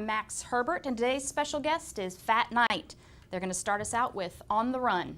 I'm Max Herbert, and today's special guest is Fat Knight. They're going to start us out with On the Run.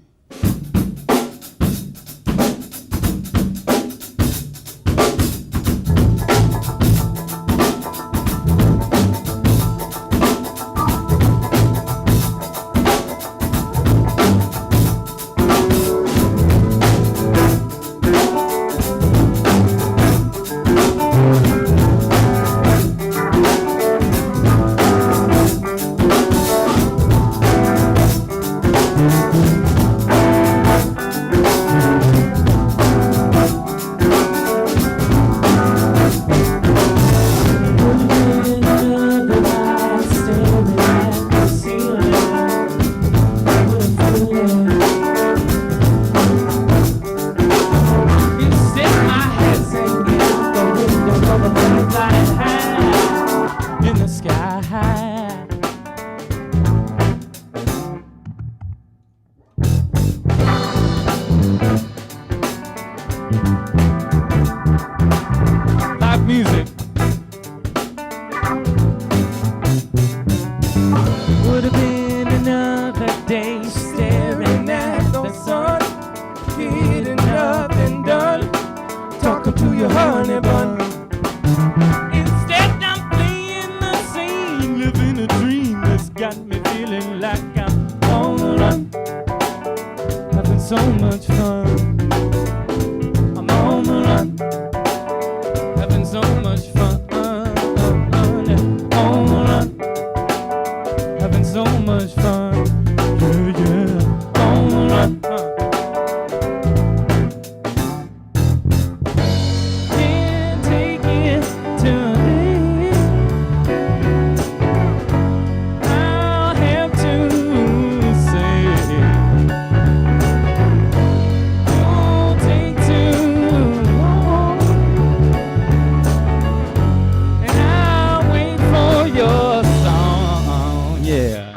Live music. Would have been another day staring at the sun, getting up and done, talking to your honey bun. Instead, I'm playing the scene, living a dream that's got me feeling like I'm on the run, having so much fun. I'm on the run, having so much fun. On the run, having so much fun. Yeah, yeah. On the run. Can't take it today. I'll have to say, don't take too long, and I'll wait for your song. Yeah.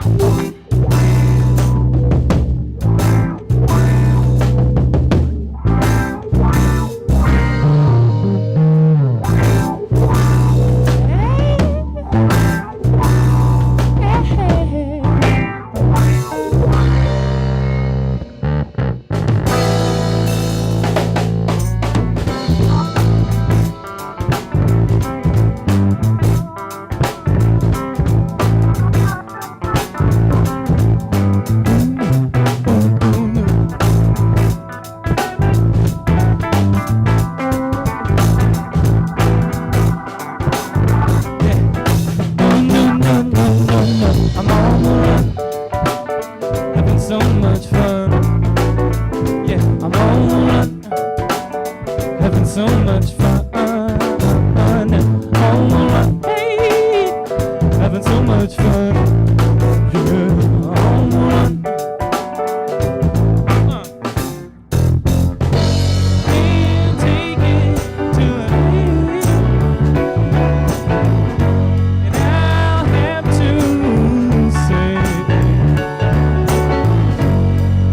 I'm on the run, having so much fun. Yeah, I'm on the run, having so much fun. On the run, hey, having so much fun. Yeah, on the run. Can't take it today, and I'll have to say,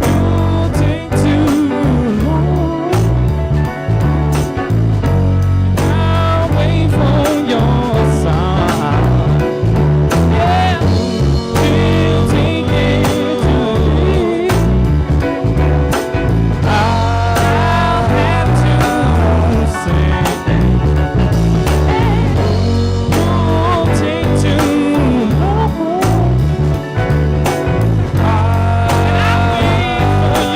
don't take too long, and I'll wait for your song. Yeah, can't take it today. I'll have to say, don't take too long, and I'll wait for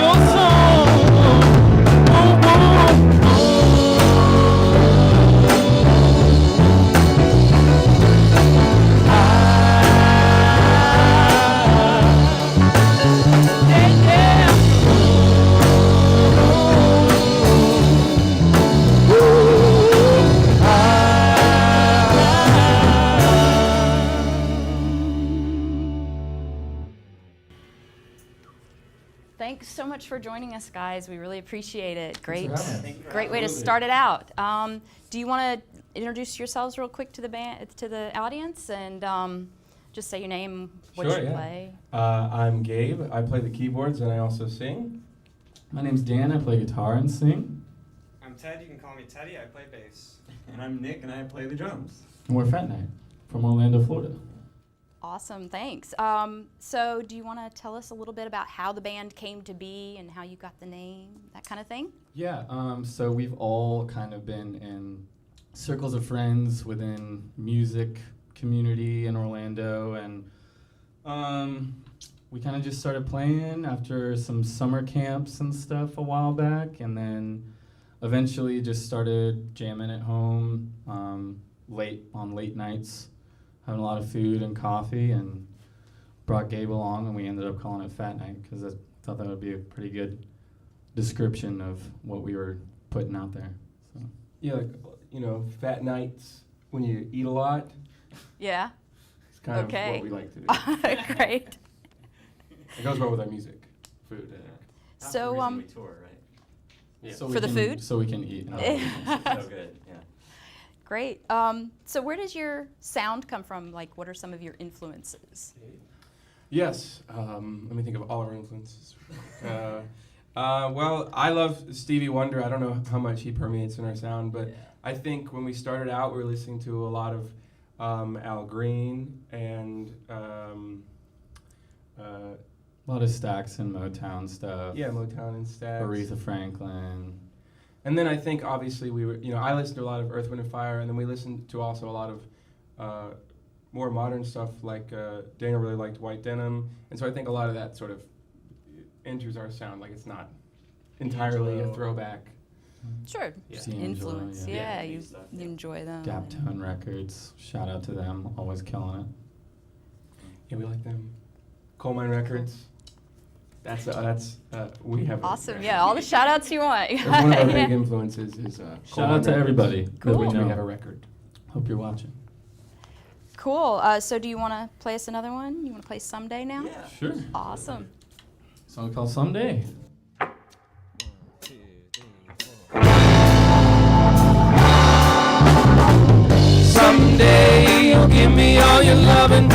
your song. Thanks so much for joining us, guys. We really appreciate it. Great, for having us. great way to start it out. Do you want to introduce yourselves real quick to the band, to the audience, and just say your name, what Sure, you yeah. play? I'm Gabe. I play the keyboards and I also sing. My name's Dan, I play guitar and sing. I'm Ted, you can call me Teddy, I play bass. And I'm Nick, and I play the drums. And we're Fat Knight from Orlando, Florida. Awesome, thanks. So do you want to tell us a little bit about how the band came to be and how you got the name, that kind of thing? Yeah, so we've all kind of been in circles of friends within music community in Orlando, and we kind of just started playing after some summer camps and stuff a while back, and then eventually just started jamming at home late nights, having a lot of food and coffee, and brought Gabe along, and we ended up calling it Fat Night because I thought that would be a pretty good description of what we were putting out there. So. Yeah, fat nights when you eat a lot. Yeah. It's kind Okay. of what we like to do. Great. It goes well with our music, food. Half So, the reason we tour, right? Yeah. So For we the can, food? So we can eat. So good, yeah. Great. So where does your sound come from? Like, what are some of your influences? Yes. Let me think of all our influences. Well, I love Stevie Wonder. I don't know how much he permeates in our sound, but I think when we started out, we were listening to a lot of Al Green and A lot of Stax and Motown stuff. Motown and Stax. Aretha Franklin. And then I think obviously I listened to a lot of Earth, Wind and Fire, and then we listened to also a lot of more modern stuff like Daniel really liked White Denim, and so I think a lot of that sort of enters our sound. Like it's not entirely a throwback. Sure. Yeah. Influence. Yeah. Yeah, Yeah, you, stuff, you yeah. enjoy them. Gaptone Records. Shout out to them. Always killing it. Yeah, we like them. Coal Mine Records. That's we have. Awesome. Yeah, all the shout outs you want. One of our big Yeah. influences is Coal Shout Mine out to Records. everybody Cool. that we We know. have a record. Hope you're watching. Cool. So do you want to play us another one? You want to play Someday now? Yeah. Sure. Awesome. Song called Someday. Someday you'll give me all your loving.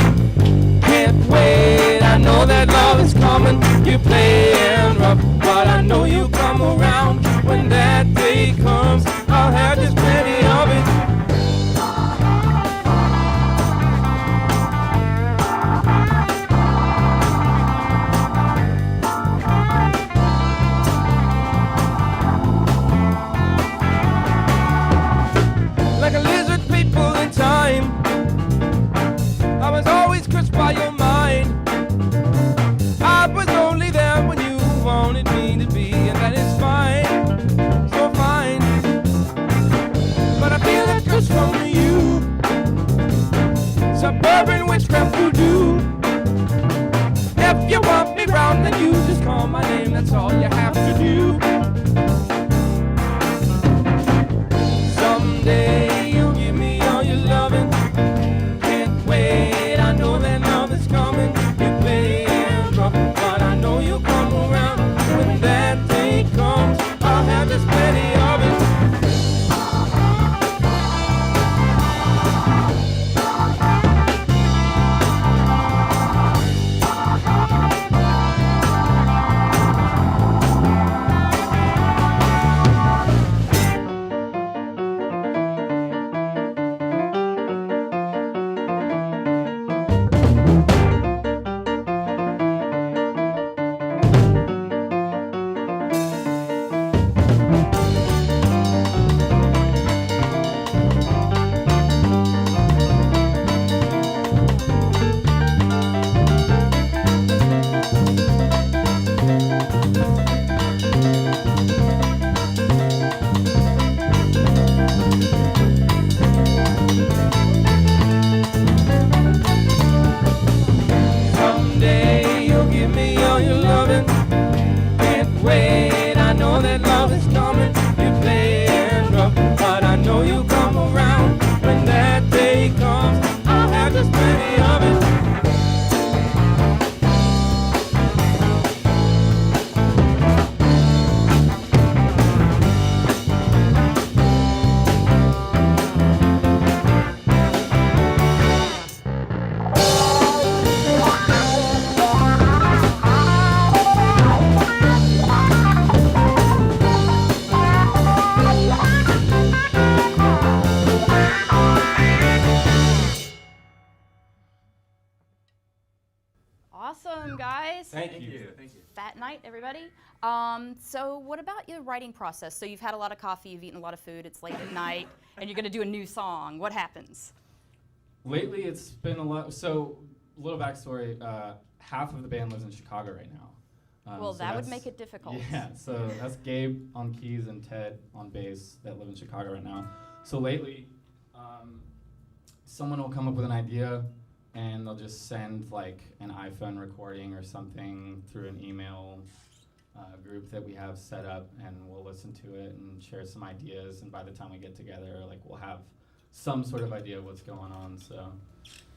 Can't wait, I know that love is coming. You're playing rough, but I know you'll come around. When that day comes, I'll have just plenty of it. Like a lizard people in time, I was always crushed by your mind. I was only there when you wanted me to be, and that is fine, so fine. But I feel that curse from you, suburban witchcraft voodoo. If you want me round, then you just call my name, that's all you have to do. Someday you'll give me all your loving. Can't wait, I know that love is coming. You're playing rough, but I know you'll come around. When that day comes, I'll have just plenty of it. Thank Thank you. you. Thank you. Fat night, everybody. So what about your writing process? So you've had a lot of coffee, you've eaten a lot of food, it's late at night, and you're going to do a new song. What happens? Lately, it's been a lot. So, little backstory: half of the band lives in Chicago right now. Well, so that would that's- make it difficult. Yeah, so that's Gabe on keys and Ted on bass that live in Chicago right now. So lately, someone will come up with an idea, and they'll just send like an iPhone recording or something through an email group that we have set up, and we'll listen to it and share some ideas. And by the time we get together, like we'll have some sort of idea of what's going on. So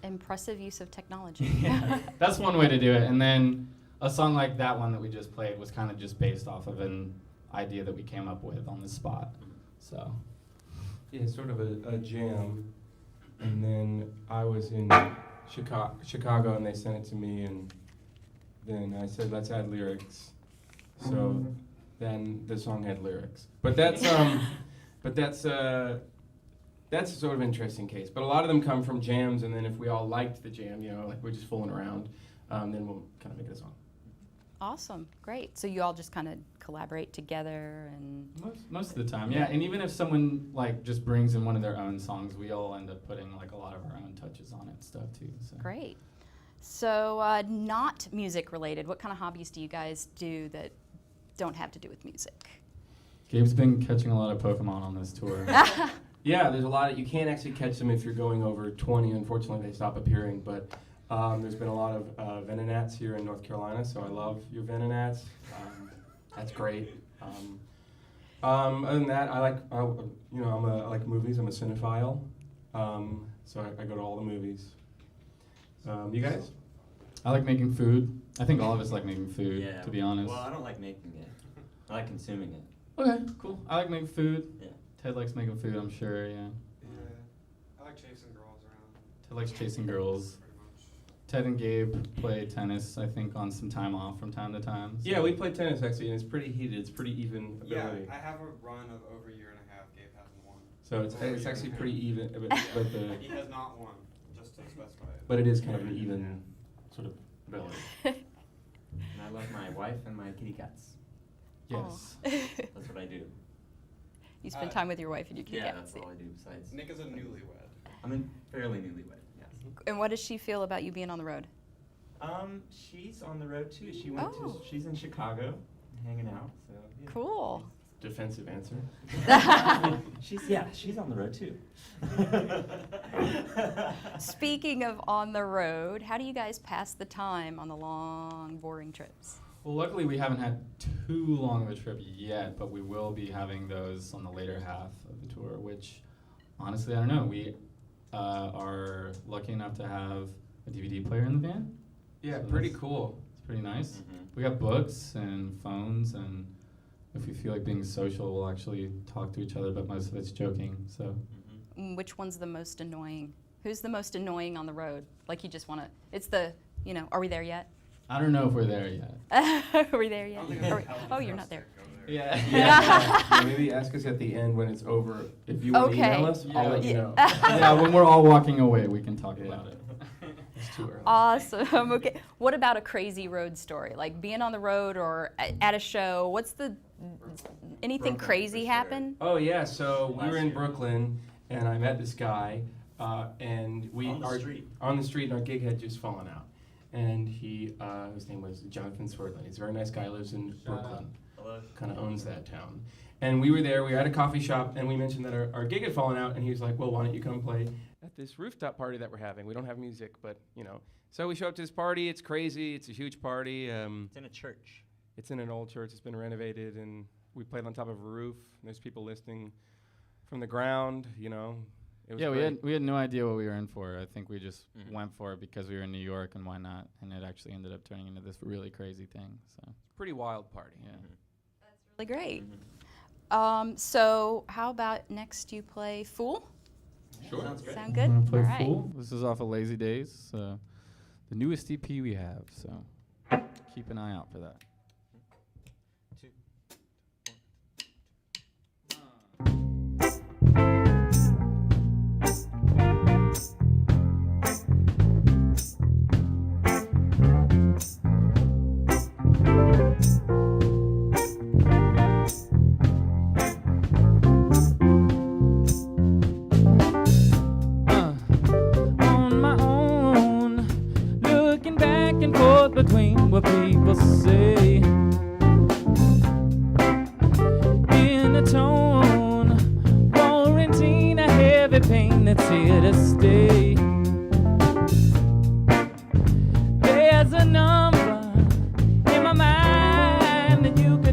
Impressive use of technology. yeah, that's one way to do it. And then a song like that one that we just played was kind of just based off of an idea that we came up with on the spot. So Yeah, sort of a jam. And then I was in Chicago, and they sent it to me, and then I said, let's add lyrics. So then the song had lyrics. But that's that's a sort of interesting case. But a lot of them come from jams, and then if we all liked the jam, you know, like we're just fooling around, then we'll kind of make it a song. Awesome, great. So you all just kind of collaborate together and most of the time, yeah. And even if someone like just brings in one of their own songs, we all end up putting like a lot of our own touches on it and stuff too. So. great. So not music related, what kind of hobbies do you guys do that don't have to do with music? Gabe's been catching a lot of Pokemon on this tour. Yeah, there's a lot of, you can't actually catch them if you're going over 20. Unfortunately, they stop appearing, but there's been a lot of Venonats here in North Carolina, so I love your Venonats. That's great. Other than that, I like movies. I'm a cinephile, so I go to all the movies. You guys? I like making food. I think all of us like making food, Yeah. to be honest. Well, I don't like making it. I like consuming it. Okay, cool. I like making food. Yeah. Ted likes making food, I'm sure, yeah. I like chasing girls around, Ted likes chasing girls. pretty much. Ted and Gabe play tennis, I think, on some time off from time to time. So. Yeah, we play tennis actually, and it's pretty heated. It's pretty even Yeah, ability. I have a run of over a year and a half. Gabe hasn't won. So it's actually pretty even, He has not won, just to specify it. but it is kind of an even sort of ability. And I love my wife and my kitty cats. Yes. That's what I do. You spend time with your wife and your kitty Yeah, cats. that's all I do besides. Nick is a newlywed. I'm in fairly newlywed, yes. And what does she feel about you being on the road? She's on the road too. She went Oh. she's in Chicago hanging out, so yeah. Cool. Defensive answer. She's on the road too. Speaking of on the road, how do you guys pass the time on the long, boring trips? Well, luckily we haven't had too long of a trip yet, but we will be having those on the later half of the tour, which honestly, I don't know. We are lucky enough to have a DVD player in the van. Yeah, So pretty that's- cool. It's pretty nice. Mhm. We got books and phones, and if we feel like being social, we'll actually talk to each other, but most of it's joking, so. Mhm. Which one's the most annoying? Who's the most annoying on the road? Like you just want to, it's the, are we there yet? I don't know if we're there yet. Are we there I yet? don't think Are it's we- healthy oh, for you're us not to there. go there. Yeah. Yeah, maybe ask us at the end when it's over. If you want to Okay. email us, I'll let you Yeah. know. Yeah, when we're all walking away, we can talk Yeah. about it. It's too early. Awesome. Okay. What about a crazy road story? Like being on the road or at a show? What's the, anything Brooklyn, crazy for sure. happen? Oh yeah, so we Last were in year. Brooklyn, and I met this guy, and we On the our- street. on the street, and our gig had just fallen out, and he his name was Jonathan Swerdlin. He's a very nice guy, lives in Brooklyn, Hello. kind of owns that town. And we were there. We were at a coffee shop, and we mentioned that our gig had fallen out, and he was like, "Well, why don't you come play at this rooftop party that we're having? We don't have music, but you know." So we show up to this party. It's crazy. It's a huge party. It's in a church. It's in an old church. It's been renovated, and we played on top of a roof. And there's people listening from the ground. You know, it was Yeah, great. we had no idea what we were in for. I think we just Mhm. went for it because we were in New York, and why not? And it actually ended up turning into this really crazy thing. So Pretty wild party. yeah. Really great. Mhm. So how about next you play Fool? Sure. Sounds good. Sound good? I'm gonna play All right. Fool. This is off of Lazy Days, the newest EP we have. So keep an eye out for that. Two.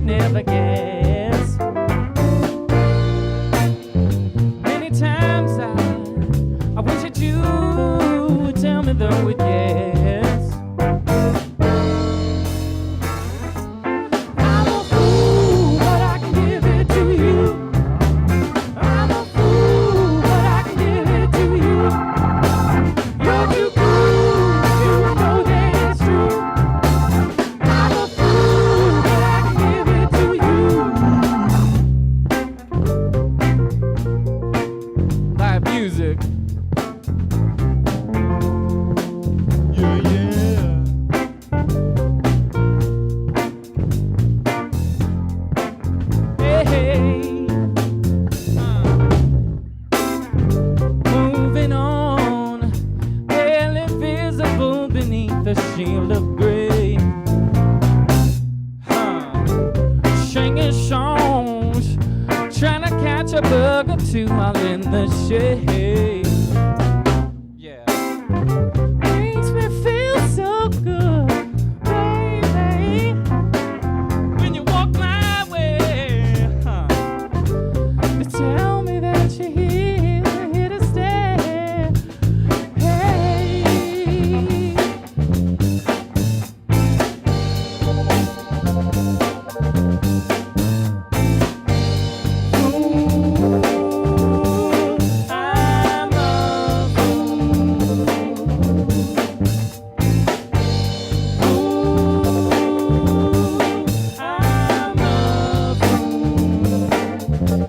never guess. Many times I wish that you would tell me the word yes. I'm a fool, but I can give it to you. I'm a fool, but I can give it to you. You're too cool, you know that it's true. I'm a fool, but I can give it to you. Live music. Yeah, yeah. Hey, hey. Moving on, barely visible beneath the shield of gray. Singing songs, trying to catch a bug or two while in the shade. Yeah, makes me feel so good, baby, when you walk my way. To tell me that you're here to stay. Hey. I'm a I'm a fool.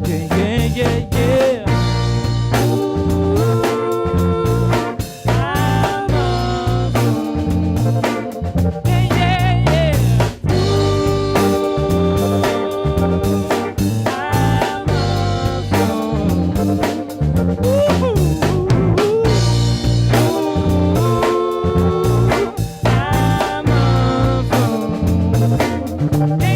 Yeah, yeah, yeah, yeah. I'm a fool. Yeah, yeah, yeah. I'm a fool. Yeah, yeah, yeah.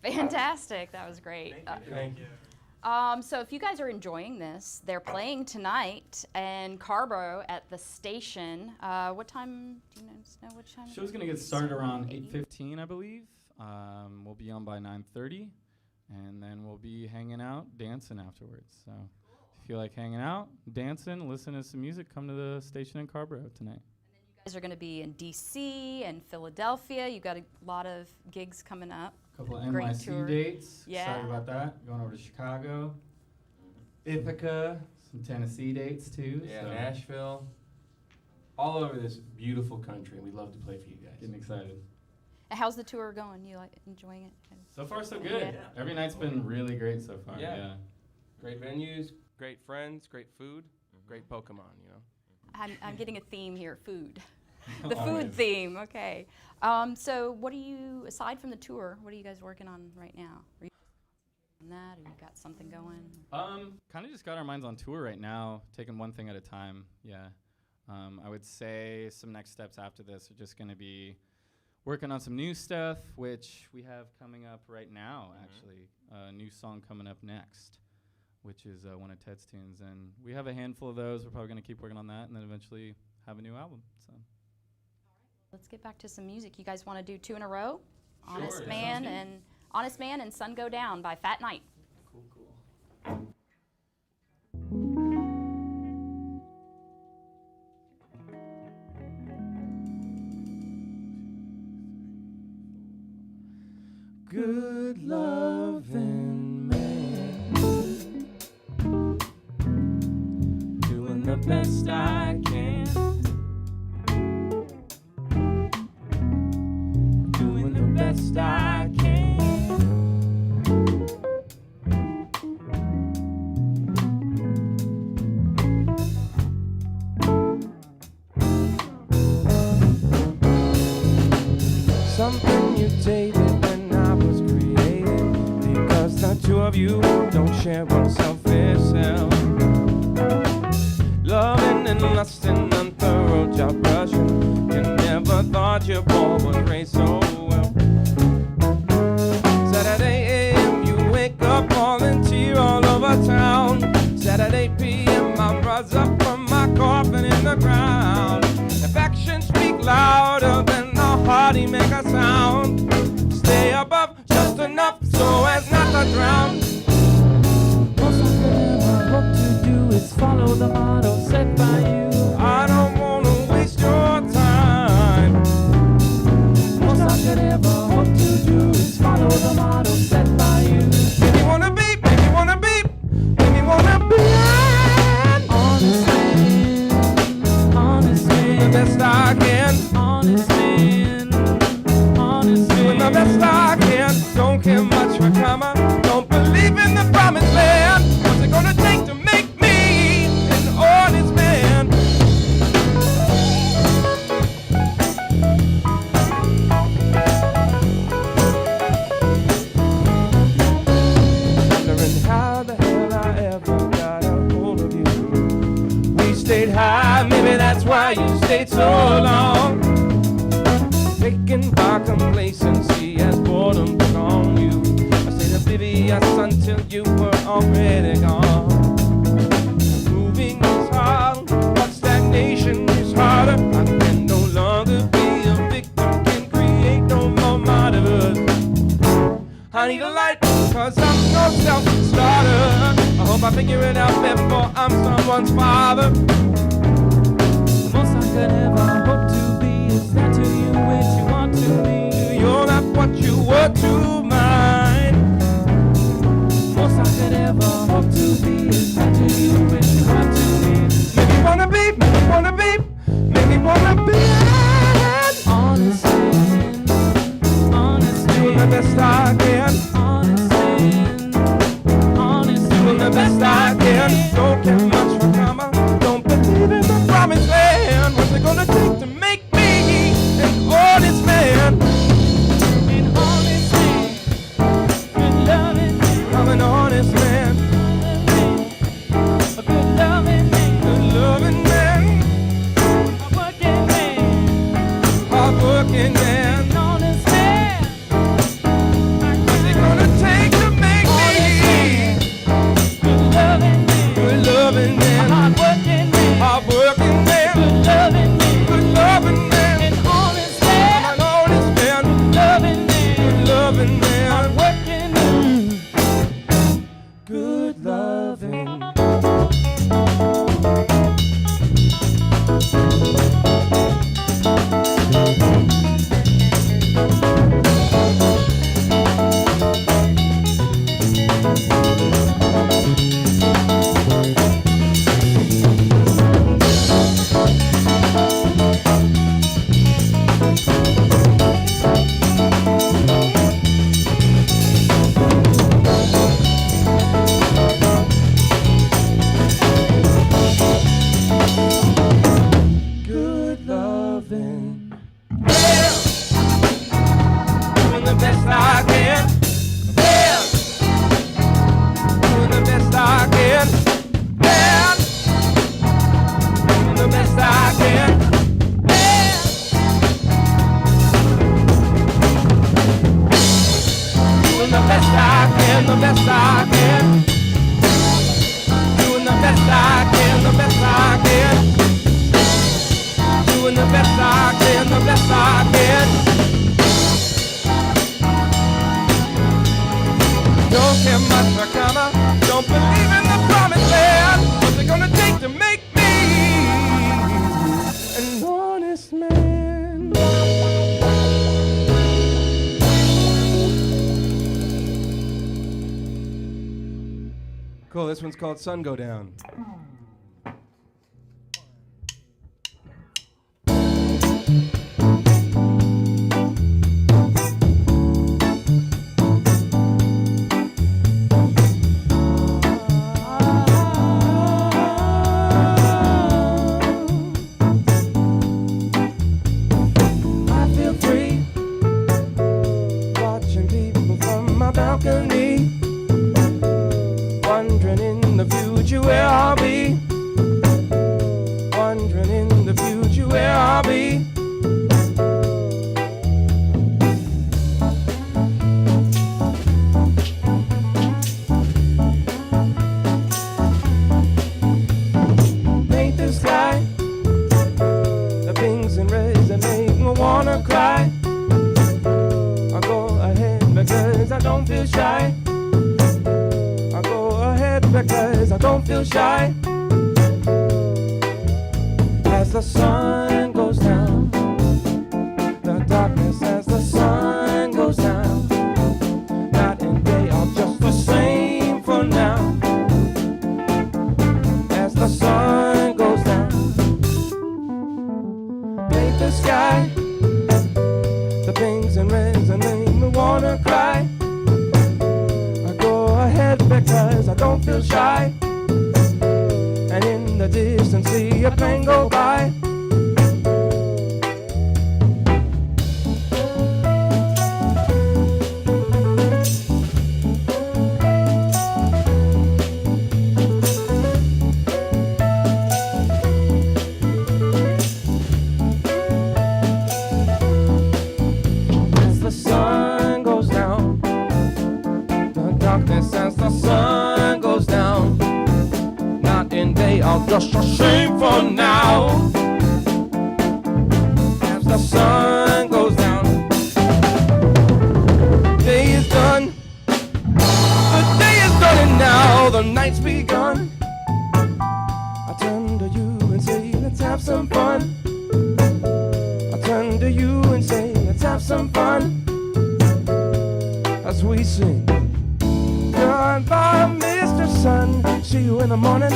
Fantastic. That was great. Thank you. So if you guys are enjoying this, they're playing tonight in Carborough at the station. What time? Do you know what time? Show's gonna get started around 8:15, I believe. We'll be on by 9:30, and then we'll be hanging out, dancing afterwards. So if you feel like hanging out, dancing, listening to some music, come to the station in Carborough tonight. You guys are going to be in DC and Philadelphia. You got a lot of gigs coming up. Couple of Great NYC tour. dates. Yeah. Excited about that. Going over to Chicago, Ithaca, some Tennessee dates too. Yeah, so Nashville. All over this beautiful country. We'd love to play for you guys. getting excited. How's the tour going? You like enjoying it? So far, so good. Yeah. Every night's been really great so far. Yeah. Yeah. Great venues, great friends, great food, great Pokemon, you know. I'm getting a theme here, food. The food Always. theme, okay. So what are you, aside from the tour, what are you guys working on right now? Are you on that, or you got something going? Kind of just got our minds on tour right now, taking one thing at a time. Yeah. I would say some next steps after this are just going to be working on some new stuff, which we have coming up right now, actually. A new song coming up next, which is one of Ted's tunes. And we have a handful of those. We're probably going to keep working on that and then eventually have a new album. So. Let's get back to some music. You guys want to do two in a row? Sure, Honest yeah. Man Sounds and Sun Go Down by Fat Night. Cool, cool. Good loving man, doing the best I can. best I can. Something mutated when I was created, because the two of you don't share one selfish self. Loving and lusting and thorough job brushing, you never thought your ball was raised so well. Saturday AM, you wake up volunteer all over town. Saturday PM, I rise up from my coffin in the ground. If actions speak louder than the hearty make a sound, stay above just enough so as not to drown. Most I could ever hope to do is follow the motto set by you. I don't wanna waste your time. Most I could ever hope to do is follow the motto set by you. Make me wanna be, make me wanna be, make me wanna be an honest man, honest man, the best I can. Honest man, honest man, doing the best I can. Don't care much for karma, don't believe in the promised land. What's it gonna take to make me an honest man? Wondering how the hell I ever got a hold of you. We stayed high, maybe that's why you stayed so long. Taken by complacency as boredom took on you. I stayed oblivious until you were already gone. Moving is hard, but stagnation is harder. I can no longer be a victim, can create no more martyrs. I need a light, cause I'm no self-starter. I hope I figure it out before I'm someone's father. Most I could ever hope to be is not to you what you want to be. You're not what you were to mine. Most I could ever hope to be is not to you what you want to be. Make me wanna be, make me wanna be, make me wanna be an honest man, honest man, doing the best I can. Honest man, honest man, doing the best I can. Don't care much for karma, don't believe in the promised land. What's it gonna take to make me an honest man? An honest man, good loving man. I'm an honest man, a good loving man, good loving man, a working man, hard working man, an honest man. What's it gonna take to make me good loving man, good loving man, hard working man, hard working man, good loving man, good loving man, an honest man, an honest man, good loving man, hard working man, good loving. Good loving. Yeah. Doing the best I can. Yeah. Doing the best I can. Yeah. Doing the best I can. Yeah. Doing the best I can, the best I can. Doing the best I can, the best I can. Doing the best I can, the best I can. Don't care much for karma, don't believe in the promised land. What's it gonna take to make me an honest man? Cool, this one's called Sun Go Down. I'll be. Paint the sky, the pinks and reds that make me wanna cry. I'll go ahead because I don't feel shy. I'll go ahead because I don't feel shy. As the sun goes down, the darkness as the sun goes down. Night and day are just the same for now. As the sun goes down, paint the sky, the pinks and reds that make me wanna cry. I go ahead because I don't feel shy. And in the distance see a plane go by. As the sun goes down, the darkness as the sun goes down. Night and day are just the same for now. As the sun goes down, day is done. The day is done and now the night's begun. I turn to you and say, let's have some fun. I turn to you and say, let's have some fun. As we sing, goodbye, Mr. Sun, see you in the morning.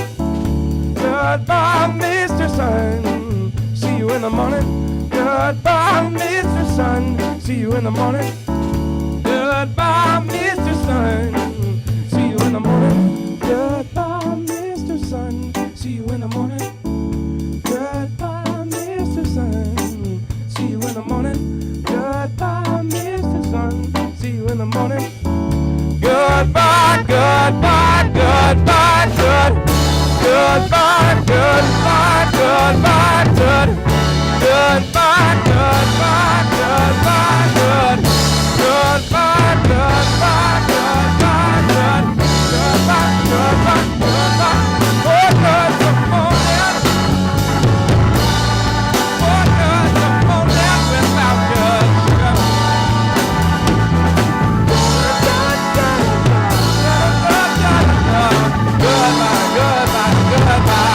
Goodbye, Mr. Sun, see you in the morning. Goodbye, Mr. Sun, see you in the morning. Goodbye, Mr. Sun, see you in the morning. Goodbye, Mr. Sun, see you in the morning. Goodbye, Mr. Sun, see you in the morning. Goodbye, Mr. Sun, see you in the morning. Goodbye, goodbye, goodbye, good. Goodbye, goodbye, goodbye, good. Goodbye, goodbye, goodbye, good. Goodbye, goodbye, goodbye, good. Goodbye, goodbye, goodbye. Oh, good, come on down. Oh, good, come on down without good. Goodbye, goodbye, goodbye.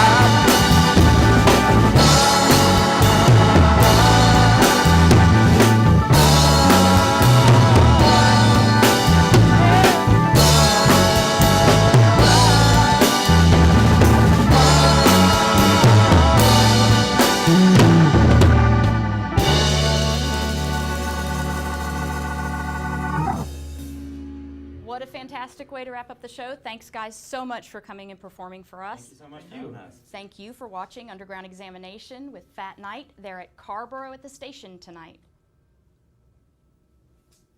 What a fantastic way to wrap up the show. Thanks, guys, so much for coming and performing for us. Thank you so much for having us. Thank you for watching Underground Examination with Fat Night. They're at Carborough at the station tonight.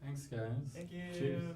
Thanks, guys. Thank you. Cheers.